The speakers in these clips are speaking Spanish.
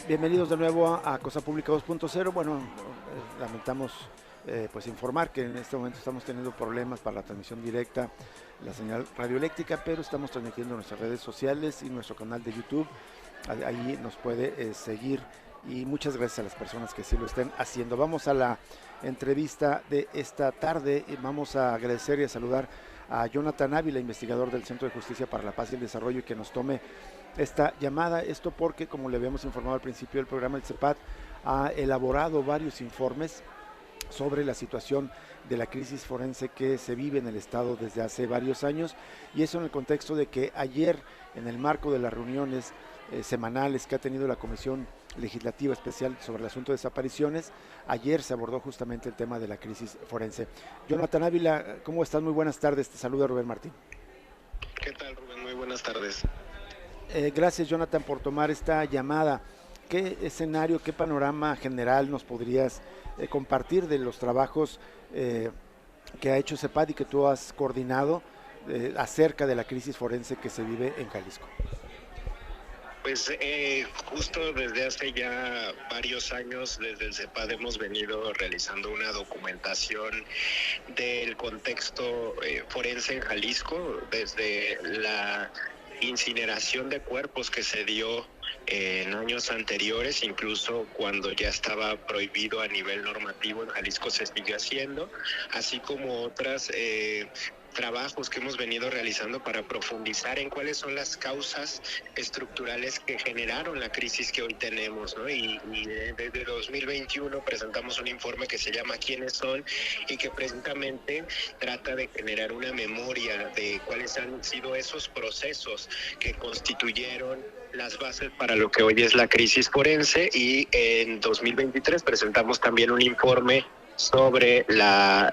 Bienvenidos de nuevo a Cosa Pública 2.0. Bueno, lamentamos pues informar que en este momento estamos teniendo problemas para la transmisión directa, la señal radioeléctrica, pero estamos transmitiendo en nuestras redes sociales y nuestro canal de YouTube. Ahí nos puede seguir y muchas gracias a las personas que sí lo estén haciendo. Vamos a la entrevista de esta tarde y vamos a agradecer y a saludar a Jonathan Ávila, investigador del Centro de Justicia para la Paz y el Desarrollo, y que nos tome esta llamada. Esto porque, como le habíamos informado al principio del programa, el CEPAD ha elaborado varios informes sobre la situación de la crisis forense que se vive en el estado desde hace varios años, y eso en el contexto de que ayer, en el marco de las reuniones semanales que ha tenido la Comisión Legislativa Especial sobre el asunto de desapariciones, ayer se abordó justamente el tema de la crisis forense. Jonathan Ávila, ¿cómo estás? Muy buenas tardes, te saluda Rubén Martín. ¿Qué tal, Rubén? Muy buenas tardes. Gracias, Jonathan, por tomar esta llamada. ¿Qué escenario, qué panorama general nos podrías compartir de los trabajos que ha hecho CEPAD y que tú has coordinado acerca de la crisis forense que se vive en Jalisco? Pues justo desde hace ya varios años, desde el CEPAD hemos venido realizando una documentación del contexto forense en Jalisco, desde la incineración de cuerpos que se dio en años anteriores, incluso cuando ya estaba prohibido a nivel normativo en Jalisco se sigue haciendo, así como otras trabajos que hemos venido realizando para profundizar en cuáles son las causas estructurales que generaron la crisis que hoy tenemos, ¿no? Y desde 2021 presentamos un informe que se llama ¿Quiénes son? Y que precisamente trata de generar una memoria de cuáles han sido esos procesos que constituyeron las bases para lo que hoy es la crisis forense. Y en 2023 presentamos también un informe sobre las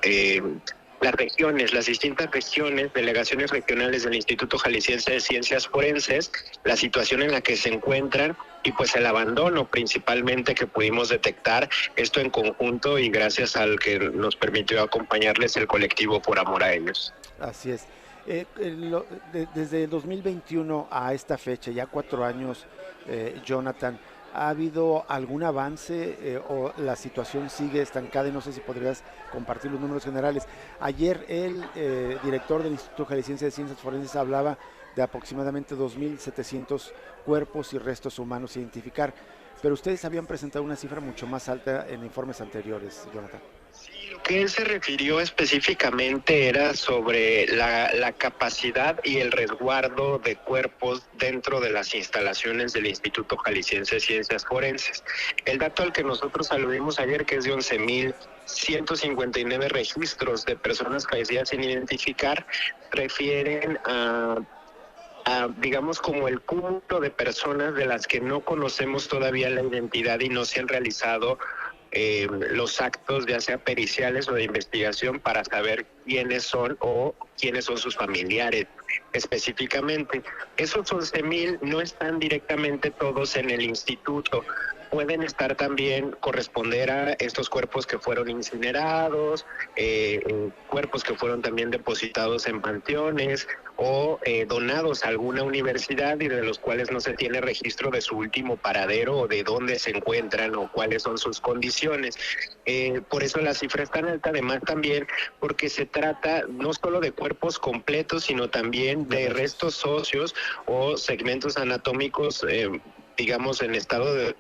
regiones, las distintas regiones, delegaciones regionales del Instituto Jalisciense de Ciencias Forenses, la situación en la que se encuentran y pues el abandono principalmente que pudimos detectar, esto en conjunto y gracias al que nos permitió acompañarles el colectivo Por Amor a Ellos. Así es. Desde 2021 a esta fecha, ya 4 años, Jonathan, ¿ha habido algún avance o la situación sigue estancada? Y no sé si podrías compartir los números generales. Ayer el director del Instituto Jalisciense de Ciencias Forenses hablaba de aproximadamente 2.700 cuerpos y restos humanos a identificar, pero ustedes habían presentado una cifra mucho más alta en informes anteriores, Jonathan. Sí, lo que él se refirió específicamente era sobre la capacidad y el resguardo de cuerpos dentro de las instalaciones del Instituto Jalisciense de Ciencias Forenses. El dato al que nosotros aludimos ayer, que es de 11.159 registros de personas fallecidas sin identificar, refieren digamos, como el cúmulo de personas de las que no conocemos todavía la identidad y no se han realizado los actos, ya sea periciales o de investigación, para saber quiénes son o quiénes son sus familiares específicamente. Esos 11.000 no están directamente todos en el instituto. Pueden estar también, corresponder a estos cuerpos que fueron incinerados, cuerpos que fueron también depositados en panteones o donados a alguna universidad y de los cuales no se tiene registro de su último paradero o de dónde se encuentran o cuáles son sus condiciones. Por eso la cifra es tan alta, además también porque se trata no solo de cuerpos completos, sino también de restos óseos o segmentos anatómicos, digamos, en estado de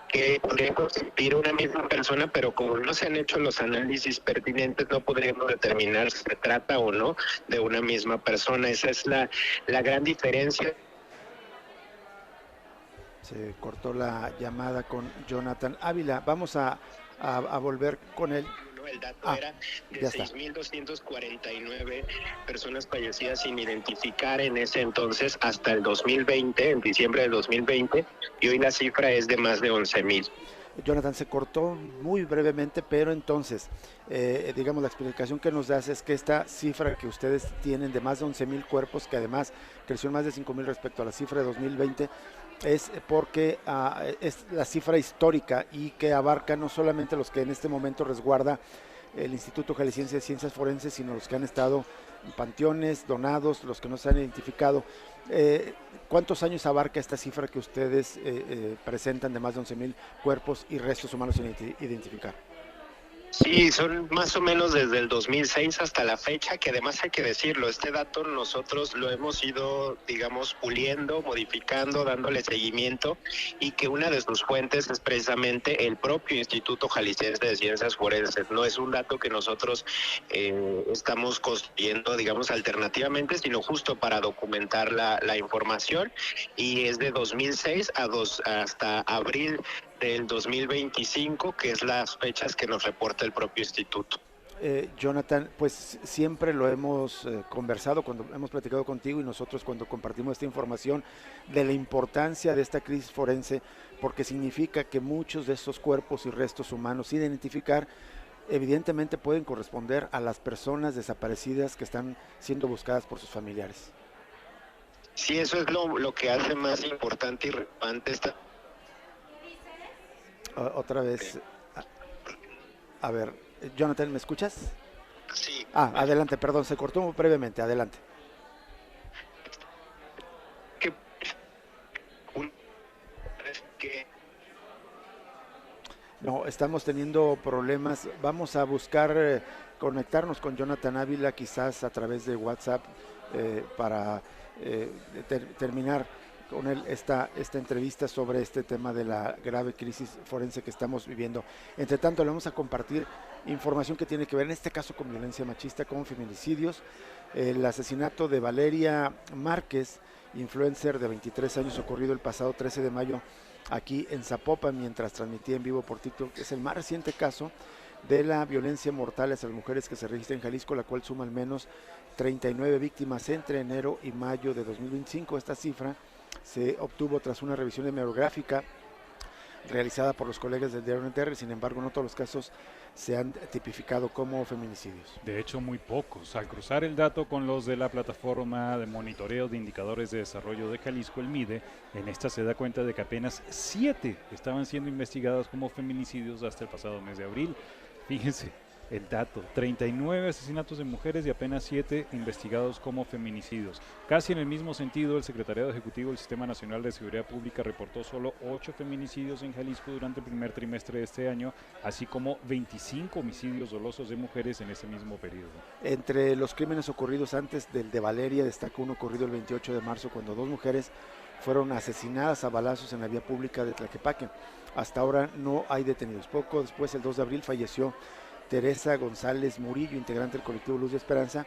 que podría constituir una misma persona, pero como no se han hecho los análisis pertinentes, no podríamos determinar si se trata o no de una misma persona. Esa es la gran diferencia. Se cortó la llamada con Jonathan Ávila. Vamos a volver con él. El dato era de 6.249 personas fallecidas sin identificar en ese entonces hasta el 2020, en diciembre del 2020, y hoy la cifra es de más de 11.000. Jonathan, se cortó muy brevemente, pero entonces, digamos, la explicación que nos das es que esta cifra que ustedes tienen de más de 11.000 cuerpos, que además creció en más de 5.000 respecto a la cifra de 2020, es porque es la cifra histórica y que abarca no solamente los que en este momento resguarda el Instituto Jalisciense de Ciencias Forenses, sino los que han estado panteones donados, los que no se han identificado. ¿Cuántos años abarca esta cifra que ustedes presentan de más de 11,000 cuerpos y restos humanos sin identificar? Sí, son más o menos desde el 2006 hasta la fecha, que además hay que decirlo, este dato nosotros lo hemos ido, digamos, puliendo, modificando, dándole seguimiento, y que una de sus fuentes es precisamente el propio Instituto Jalisciense de Ciencias Forenses. No es un dato que nosotros estamos construyendo, digamos, alternativamente, sino justo para documentar la información, y es de 2006 hasta abril del 2025, que es las fechas que nos reporta el propio instituto. Jonathan, pues siempre lo hemos conversado cuando hemos platicado contigo y nosotros cuando compartimos esta información de la importancia de esta crisis forense, porque significa que muchos de estos cuerpos y restos humanos sin identificar evidentemente pueden corresponder a las personas desaparecidas que están siendo buscadas por sus familiares. Sí, eso es lo que hace más importante y relevante esta. Otra vez, a ver, Jonathan, ¿me escuchas? Sí. Adelante, perdón, se cortó brevemente, adelante. No, estamos teniendo problemas. Vamos a buscar conectarnos con Jonathan Ávila, quizás a través de WhatsApp, para terminar con él esta entrevista sobre este tema de la grave crisis forense que estamos viviendo. Entre tanto, le vamos a compartir información que tiene que ver en este caso con violencia machista, con feminicidios, el asesinato de Valeria Márquez, influencer de 23 años, ocurrido el pasado 13 de mayo aquí en Zapopan, mientras transmitía en vivo por TikTok. Es el más reciente caso de la violencia mortal hacia las mujeres que se registra en Jalisco, la cual suma al menos 39 víctimas entre enero y mayo de 2025. Esta cifra se obtuvo tras una revisión hemerográfica realizada por los colegas del diario NTR. Sin embargo, no todos los casos se han tipificado como feminicidios. De hecho, muy pocos. Al cruzar el dato con los de la plataforma de monitoreo de indicadores de desarrollo de Jalisco, el MIDE, en esta se da cuenta de que apenas 7 estaban siendo investigados como feminicidios hasta el pasado mes de abril. Fíjense el dato, 39 asesinatos de mujeres y apenas 7 investigados como feminicidios. Casi en el mismo sentido, el Secretariado Ejecutivo del Sistema Nacional de Seguridad Pública reportó solo 8 feminicidios en Jalisco durante el primer trimestre de este año, así como 25 homicidios dolosos de mujeres en ese mismo periodo. Entre los crímenes ocurridos antes del de Valeria, destacó uno ocurrido el 28 de marzo, cuando 2 mujeres fueron asesinadas a balazos en la vía pública de Tlaquepaque. Hasta ahora no hay detenidos. Poco después, el 2 de abril, falleció Teresa González Murillo, integrante del colectivo Luz de Esperanza,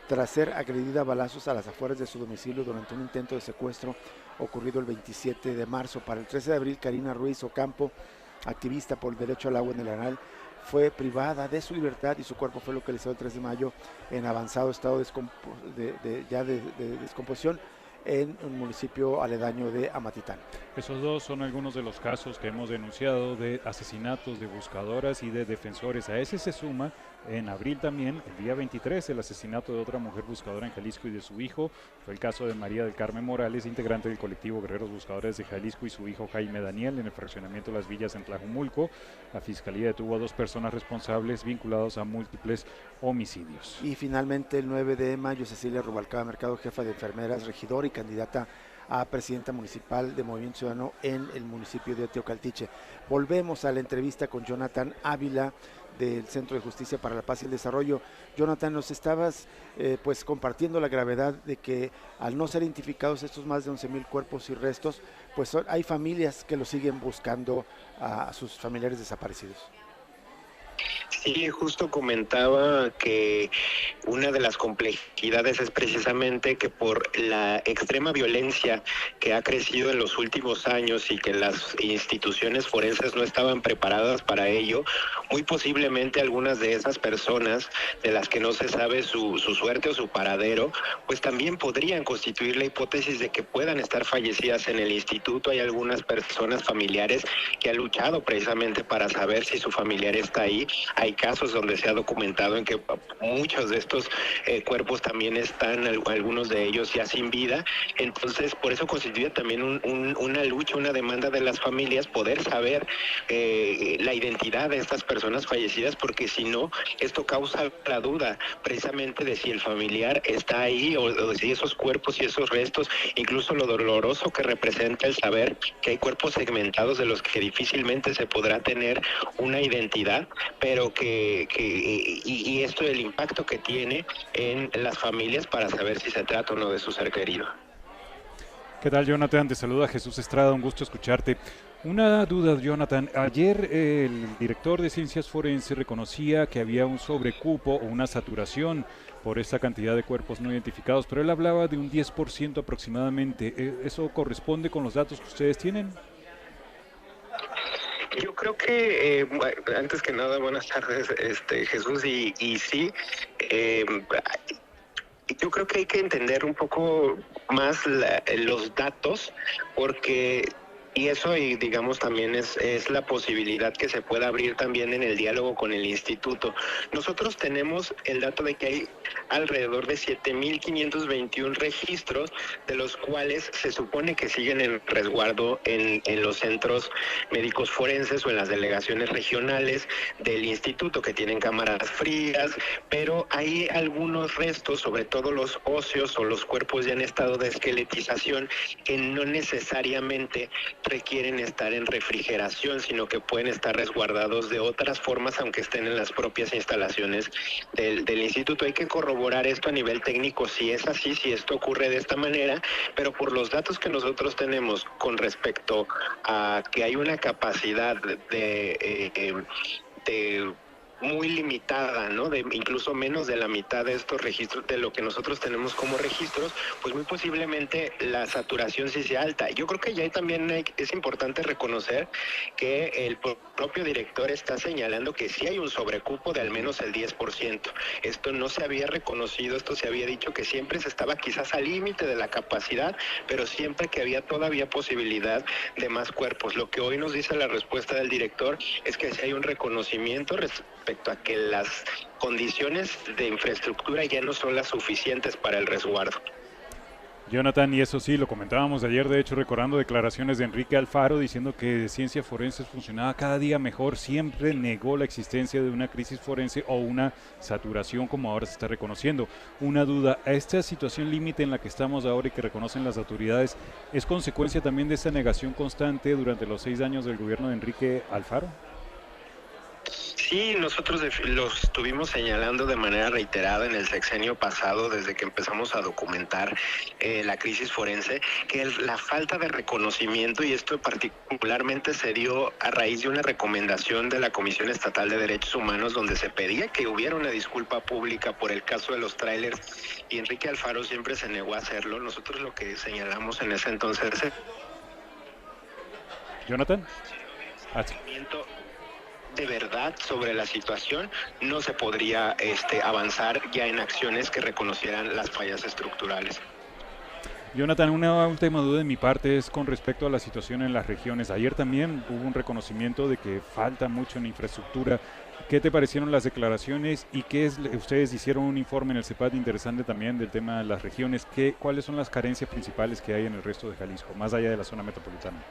tras ser agredida a balazos a las afueras de su domicilio durante un intento de secuestro ocurrido el 27 de marzo. Para el 13 de abril, Karina Ruiz Ocampo, activista por el derecho al agua en el Arenal, fue privada de su libertad y su cuerpo fue localizado el 3 de mayo en avanzado estado de descomposición en un municipio aledaño de Amatitán. Esos dos son algunos de los casos que hemos denunciado de asesinatos de buscadoras y de defensores. A ese se suma en abril también, el día 23, el asesinato de otra mujer buscadora en Jalisco y de su hijo. Fue el caso de María del Carmen Morales, integrante del colectivo Guerreros Buscadores de Jalisco, y su hijo Jaime Daniel en el fraccionamiento Las Villas en Tlajumulco. La Fiscalía detuvo a 2 personas responsables vinculados a múltiples homicidios. Y finalmente, el 9 de mayo, Cecilia Rubalcaba Mercado, jefa de enfermeras, regidora y candidata a presidenta municipal de Movimiento Ciudadano en el municipio de Teocaltiche. Volvemos a la entrevista con Jonathan Ávila del Centro de Justicia para la Paz y el Desarrollo. Jonathan, nos estabas pues compartiendo la gravedad de que al no ser identificados estos más de 11,000 cuerpos y restos, pues hay familias que lo siguen buscando a sus familiares desaparecidos. Sí, justo comentaba que una de las complejidades es precisamente que por la extrema violencia que ha crecido en los últimos años y que las instituciones forenses no estaban preparadas para ello, muy posiblemente algunas de esas personas de las que no se sabe su suerte o su paradero, pues también podrían constituir la hipótesis de que puedan estar fallecidas en el instituto. Hay algunas personas familiares que han luchado precisamente para saber si su familiar está ahí. Hay casos donde se ha documentado en que muchos de estos cuerpos también están, algunos de ellos ya sin vida. Entonces, por eso constituye también una lucha, una demanda de las familias poder saber la identidad de estas personas fallecidas, porque si no, esto causa la duda precisamente de si el familiar está ahí o si esos cuerpos y esos restos, incluso lo doloroso que representa el saber que hay cuerpos segmentados de los que difícilmente se podrá tener una identidad, pero y esto el impacto que tiene en las familias para saber si se trata o no de su ser querido. ¿Qué tal, Jonathan? Te saluda Jesús Estrada, un gusto escucharte. Una duda, Jonathan. Ayer el director de Ciencias Forenses reconocía que había un sobrecupo o una saturación por esta cantidad de cuerpos no identificados, pero él hablaba de un 10% aproximadamente. ¿Eso corresponde con los datos que ustedes tienen? Yo creo que, antes que nada, buenas tardes, Jesús, y sí, yo creo que hay que entender un poco más los datos, porque... Y eso, y digamos, también es la posibilidad que se pueda abrir también en el diálogo con el instituto. Nosotros tenemos el dato de que hay alrededor de 7.521 registros, de los cuales se supone que siguen en resguardo en los centros médicos forenses o en las delegaciones regionales del instituto, que tienen cámaras frías, pero hay algunos restos, sobre todo los óseos o los cuerpos ya en estado de esqueletización, que no necesariamente requieren estar en refrigeración, sino que pueden estar resguardados de otras formas, aunque estén en las propias instalaciones del instituto. Hay que corroborar esto a nivel técnico, si es así, si esto ocurre de esta manera, pero por los datos que nosotros tenemos con respecto a que hay una capacidad de muy limitada, ¿no? De incluso menos de la mitad de estos registros, de lo que nosotros tenemos como registros, pues muy posiblemente la saturación sí sea alta. Yo creo que ya también es importante reconocer que el propio director está señalando que sí hay un sobrecupo de al menos el 10%. Esto no se había reconocido, esto se había dicho que siempre se estaba quizás al límite de la capacidad, pero siempre que había todavía posibilidad de más cuerpos. Lo que hoy nos dice la respuesta del director es que sí hay un reconocimiento respecto a que las condiciones de infraestructura ya no son las suficientes para el resguardo. Jonathan, y eso sí, lo comentábamos ayer, de hecho, recordando declaraciones de Enrique Alfaro diciendo que Ciencias Forenses funcionaba cada día mejor, siempre negó la existencia de una crisis forense o una saturación como ahora se está reconociendo. Una duda, ¿a esta situación límite en la que estamos ahora y que reconocen las autoridades es consecuencia también de esta negación constante durante los 6 años del gobierno de Enrique Alfaro? Sí, nosotros lo estuvimos señalando de manera reiterada en el sexenio pasado, desde que empezamos a documentar la crisis forense, que la falta de reconocimiento, y esto particularmente se dio a raíz de una recomendación de la Comisión Estatal de Derechos Humanos, donde se pedía que hubiera una disculpa pública por el caso de los tráilers, y Enrique Alfaro siempre se negó a hacerlo. Nosotros lo que señalamos en ese entonces... Jonathan. De verdad sobre la situación, no se podría avanzar ya en acciones que reconocieran las fallas estructurales. Jonathan, una última duda de mi parte es con respecto a la situación en las regiones. Ayer también hubo un reconocimiento de que falta mucho en infraestructura. ¿Qué te parecieron las declaraciones y ustedes hicieron un informe en el CEPAD interesante también del tema de las regiones? ¿Cuáles son las carencias principales que hay en el resto de Jalisco, más allá de la zona metropolitana?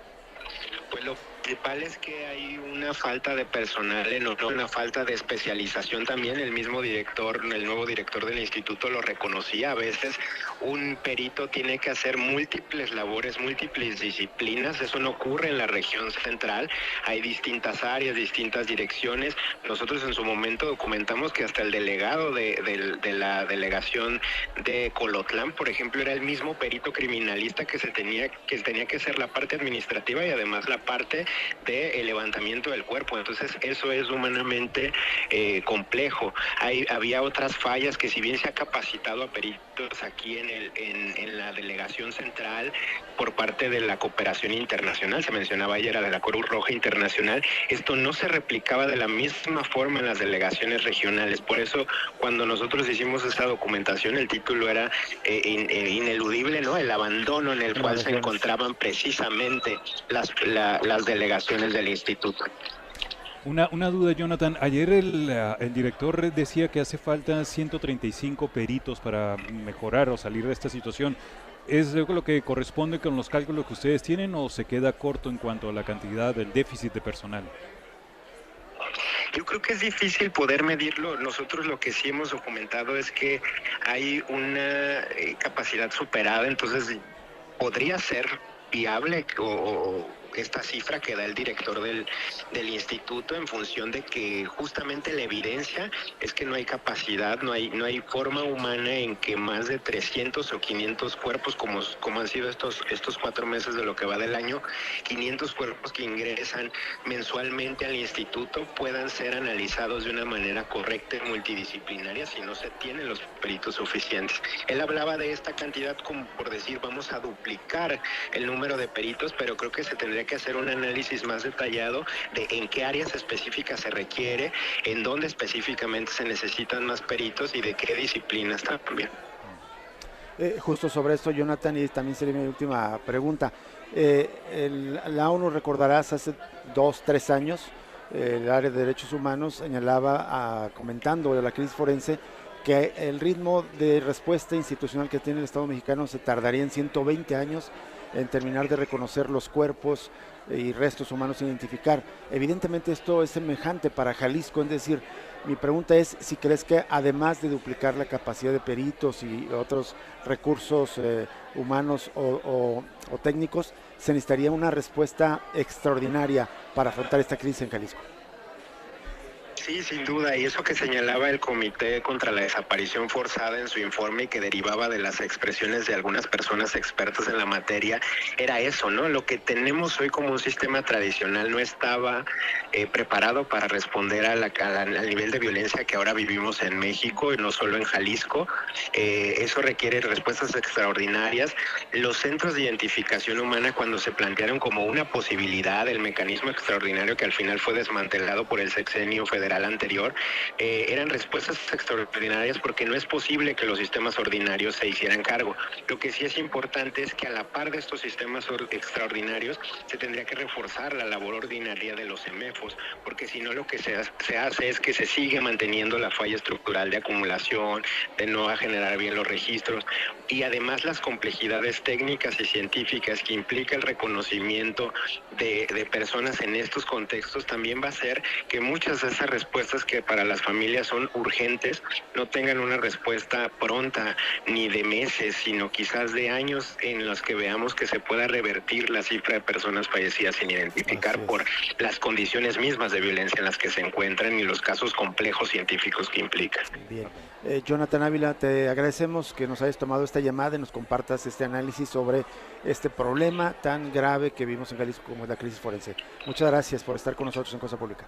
Pues lo principal es que hay una falta de personal, una falta de especialización también. El mismo director, el nuevo director del instituto lo reconocía. A veces un perito tiene que hacer múltiples labores, múltiples disciplinas. Eso no ocurre en la región central. Hay distintas áreas, distintas direcciones. Nosotros en su momento documentamos que hasta el delegado de la delegación de Colotlán, por ejemplo, era el mismo perito criminalista que tenía que hacer la parte administrativa y además la parte de levantamiento del cuerpo. Entonces eso es humanamente complejo. Había otras fallas que, si bien se ha capacitado a peritos aquí en la delegación central por parte de la cooperación internacional, se mencionaba ayer a de la Cruz Roja Internacional, esto no se replicaba de la misma forma en las delegaciones regionales. Por eso cuando nosotros hicimos esta documentación, el título era ineludible, ¿no? El abandono en el cual se encontraban precisamente las delegaciones del instituto. Una duda, Jonathan. Ayer el director decía que hace falta 135 peritos para mejorar o salir de esta situación. ¿Es lo que corresponde con los cálculos que ustedes tienen o se queda corto en cuanto a la cantidad del déficit de personal? Yo creo que es difícil poder medirlo. Nosotros lo que sí hemos documentado es que hay una capacidad superada, entonces podría ser viable o esta cifra que da el director del instituto en función de que justamente la evidencia es que no hay capacidad, no hay forma humana en que más de 300 o 500 cuerpos, como han sido estos 4 meses de lo que va del año, 500 cuerpos que ingresan mensualmente al instituto puedan ser analizados de una manera correcta y multidisciplinaria si no se tienen los peritos suficientes. Él hablaba de esta cantidad como por decir vamos a duplicar el número de peritos, pero creo que se tendría que hacer un análisis más detallado de en qué áreas específicas se requiere, en dónde específicamente se necesitan más peritos y de qué disciplinas también. Justo sobre esto, Jonathan, y también sería mi última pregunta. La ONU, recordarás, hace 2, 3 años, el área de derechos humanos señalaba, comentando de la crisis forense, que el ritmo de respuesta institucional que tiene el Estado mexicano se tardaría en 120 años en terminar de reconocer los cuerpos y restos humanos sin identificar. Evidentemente esto es semejante para Jalisco, es decir, mi pregunta es si crees que además de duplicar la capacidad de peritos y otros recursos humanos o técnicos, se necesitaría una respuesta extraordinaria para afrontar esta crisis en Jalisco. Sí, sin duda, y eso que señalaba el Comité contra la Desaparición Forzada en su informe y que derivaba de las expresiones de algunas personas expertas en la materia, era eso, ¿no? Lo que tenemos hoy como un sistema tradicional no estaba preparado para responder al nivel de violencia que ahora vivimos en México y no solo en Jalisco. Eso requiere respuestas extraordinarias. Los centros de identificación humana, cuando se plantearon como una posibilidad, el mecanismo extraordinario que al final fue desmantelado por el sexenio federal anterior, eran respuestas extraordinarias porque no es posible que los sistemas ordinarios se hicieran cargo. Lo que sí es importante es que a la par de estos sistemas extraordinarios se tendría que reforzar la labor ordinaria de los CEMEFOS, porque si no lo que se hace es que se sigue manteniendo la falla estructural de acumulación, de no generar bien los registros y además las complejidades técnicas y científicas que implica el reconocimiento de personas en estos contextos también va a hacer que muchas de esas respuestas que para las familias son urgentes no tengan una respuesta pronta ni de meses, sino quizás de años en los que veamos que se pueda revertir la cifra de personas fallecidas sin identificar por las condiciones mismas de violencia en las que se encuentran y los casos complejos científicos que implican. Bien. Jonathan Ávila, te agradecemos que nos hayas tomado esta llamada y nos compartas este análisis sobre este problema tan grave que vivimos en Jalisco como es la crisis forense. Muchas gracias por estar con nosotros en Cosa Pública.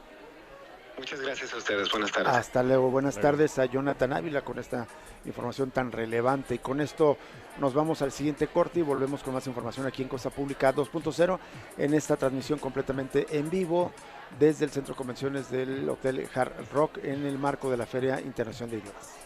Muchas gracias a ustedes, buenas tardes. Hasta luego, buenas tardes a Jonathan Ávila con esta información tan relevante. Y con esto nos vamos al siguiente corte y volvemos con más información aquí en Cosa Pública 2.0 en esta transmisión completamente en vivo desde el Centro de Convenciones del Hotel Hard Rock en el marco de la Feria Internacional de Idiomas.